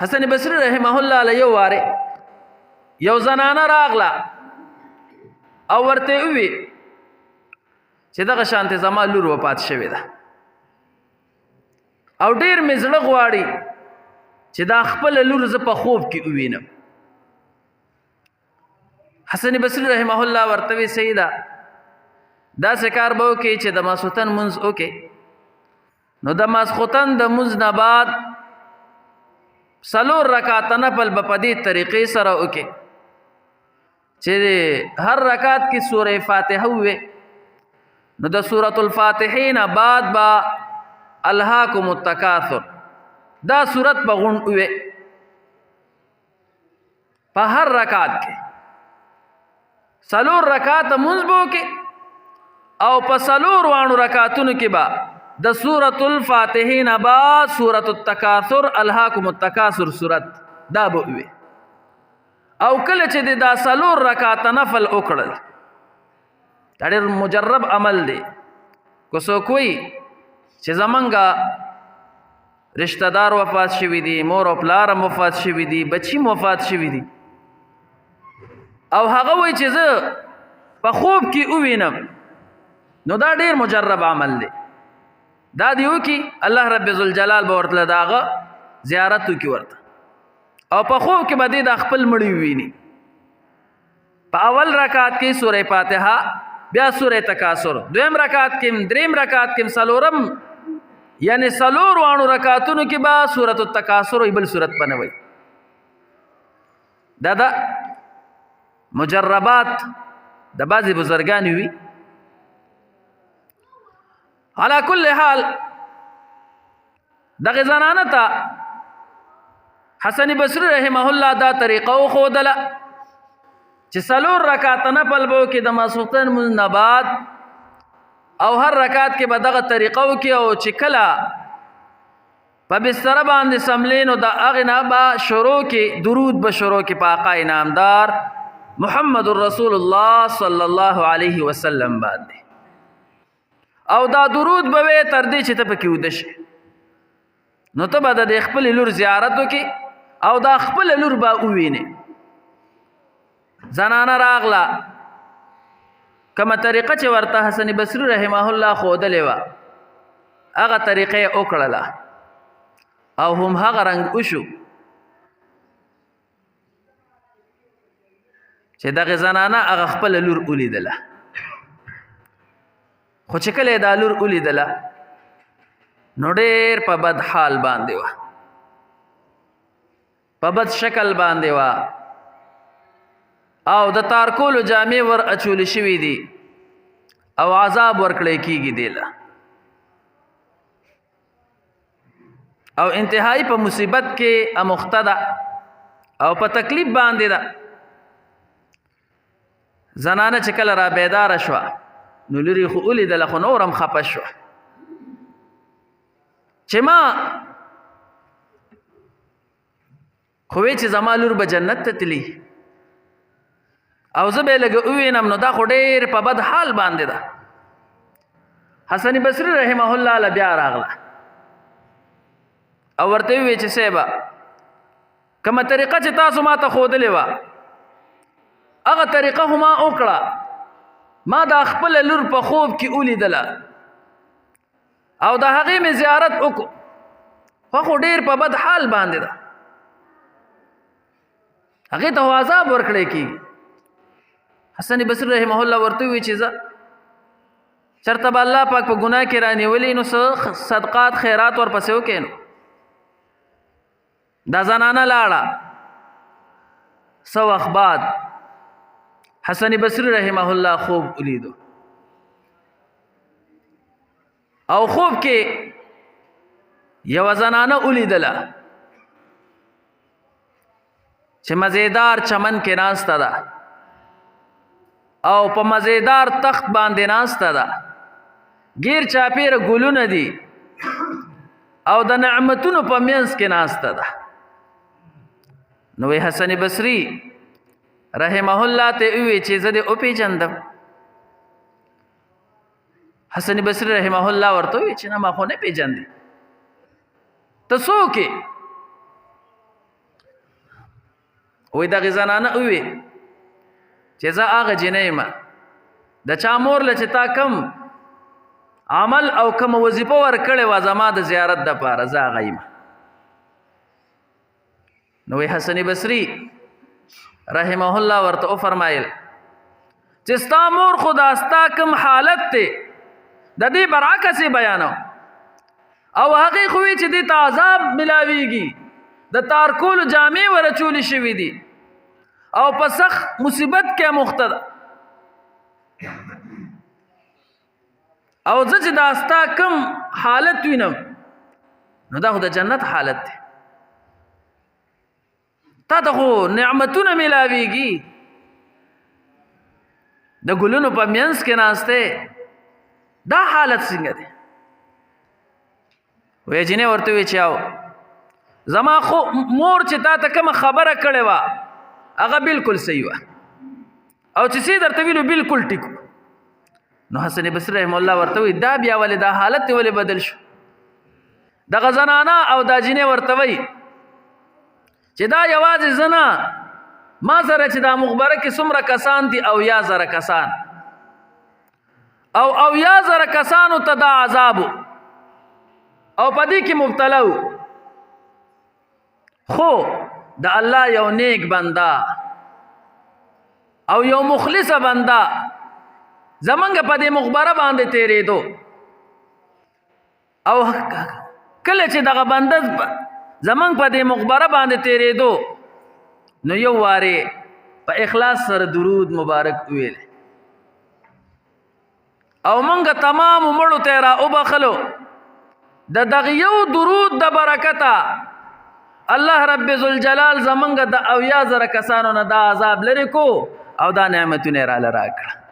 حسن بصری رحمه الله علیه یو واره یو زنانه راغله او ورته وی چې دغه شانته زما لور وفات شوې ده او ډیر مې زړه غواړي چې دا خپل لور زه په خوب کې ووینم. حسن بصری رحمه الله ورته وی سیده داسې کار به وکړي چې د ماسخوتن منځ وکړي نو د ماسخوتن د منځ نه بعد 4 رکعات نفل به په دې طریقې سره وکړي چې هر رکعت کې سوره فاتحه وي نو د سورۃ الفاتحه نه بعد با الهاکم التکاثر دا سورت په غون وي په هر رکعت کې 4 رکعات منځ به وکړي او په 4 وانو رکعاتونو کې با د سورۃ الفاتحه نه بعد سورۃ التکاثر الهاکم التکاثر سورت دا به وي او کله چې دا 4 رکعات نفل وکړل دا ډېر مجرب عمل دی کو څوک وي چې زمونږه رشتہ دار وفات شوي دي مور او پلار وفات شوي دي بچی وفات شوي دي او هغه وایي چې زه په خوب کې ووینم نو دا ډېر مجرب عمل دی دا دی وکي الله رب ذوالجلال به ورته داغه زیارت وکي ورته او په خوب کې به د خپل مړی وویني. په اول رکعت کې سوره فاتحه بیا سوره تکاثر دویم رکعت کې دریم رکعت کې سلورم یعنی 4 وانو رکعاتونو کې با سورۃ التکاثر او بل سورت بنوي. دا مجربات د بعضی بزرگان وی. على كل حال دغه زنانه ته حسن بصری رحمه الله دا طریقه خودله چې 4 رکعات نفل بو کې د ماسوتن من بعد او هر رکعت کې به دغه طریقه وکي او چې کله په بستر باندې سملینو د اغه نه با شروع کې درود به شروع کې په آقا انعامدار محمد رسول الله صلی الله علیه وسلم باندې او دا درود به تر دې چې ته پکې ودشې نو ته به د خپل لور زیارت وکې او دا خپل لور به ووینې. زنانه راغله کومه طریقه چې ورته حسن بصری رحمه الله ښودلې وه هغه طریقه یې وکړله او هم هغه رنګ وشو چې دغه زنانه هغه خپل لور ولیدله خو چې کله دا لور ولیدله نو ډېر په بد حال باندې وه په بد شکل باندې وه او د تارکولو جامې ور اچول شوي دي او عذاب ورکړی کیږي دیله او انتهایی په مصیبت کې اموخته ده او په تکلیف باندې ده. زنانه چې کله را بیداره شوه نو لوري خو ولیدله خو نورم خفه شوه چې ما خو وی چې زما لور به جنت ته تلي او زه به لږ ووینم نو دا خو ډېر په بد حال باندې ده. حسن بصری رحمه الله له بیا راغله او ورته وی چې صاحبه کومه طریقه چې تاسو ما ته ښودلې وه هغه طریقه خو ما وکړه ما دا خپل لور په خوب کې ولیدله او د هغې مې زیارت وکړو خو ډېر په بد حال باندې ده هغې ته خو عذاب ورکړی کېږي. حسن بصری رحمه الله ورته وی چې زه چېرته به الله پاک په ګناه کې رانیولي نو څه صدقات خیرات ورپسې وکړې نو دا زنانه لاړه څه وخت بعد حسن بصری رحمه الله خوب ولیدو او خوب کې یو زنانه ولیدله چې مزیدار چمن کې ناسته ده او په مزیدار تخت باندې ناسته ده غیر چاپیره ګلونه دي او د نعمتونو په منځ کې ناسته ده. نو حسن بصری رحمه الله ته وی چې زه دې وپېژندم. حسن بصری رحمه الله ورته وی چې نه ما خو نه پېژندې ته څوک یې وی دغې زنانه ووې چې زه هغه جنۍ یم د چا مور له چې تا کم عمل او کم وظیفه ورکړې وه زما د زیارت دپاره زه هغه یم. نو وی حسن بصري رحمه الله ورته وفرمایل چې ستا مور خو دا ستا کم حالت دی د دې برعکس یې بیانو او هغې خو وی چې دې ته عذاب ملاویږي د تارکولو جامې ورچولې شوي دي او په سخت مصیبت کې مخته ده او زه چې دا ستا کم حالت وینم نو دا خو د جنت حالت دی تا ته خو نعمتونه ملاویږي د ګلونو په منځ کې ناسته دا حالت څنګه دی وی جنې ورته وی چې او زما خو مور چې تا ته کومه خبره کړې وه هغه بالکل صحیح وه او چې څه درته ویلو بالکل ټیک. نو حسن بصري رحم الله ورته وی دا بیا ولې دا حالت ولې بدل شو؟ دغه زنانه او دا جنې ورته وی چې دا یوازې زه نه ما سره چې دا مخبره کې څومره کسان دي 80,000 کسان او 80,000 کسانو ته دا عذاب او پدې کې مبتلا و خو د الله یو نیک بنده او یو مخلصه بنده زمونږ په دې مخبره باندې تیرېدو او کله چې دغه بنده زمونږ په دې مخبره باندې تیرېدو نو یو وارې په اخلاص سره درود مبارک ویل او مونږ تمام مړو ته را وبخلو د دغه یو درود د برکته الله رب ذوالجلال زمونږ د 80,000 کسانو نه دا عذاب لري کو او دا نعمتونه را لرا کړه.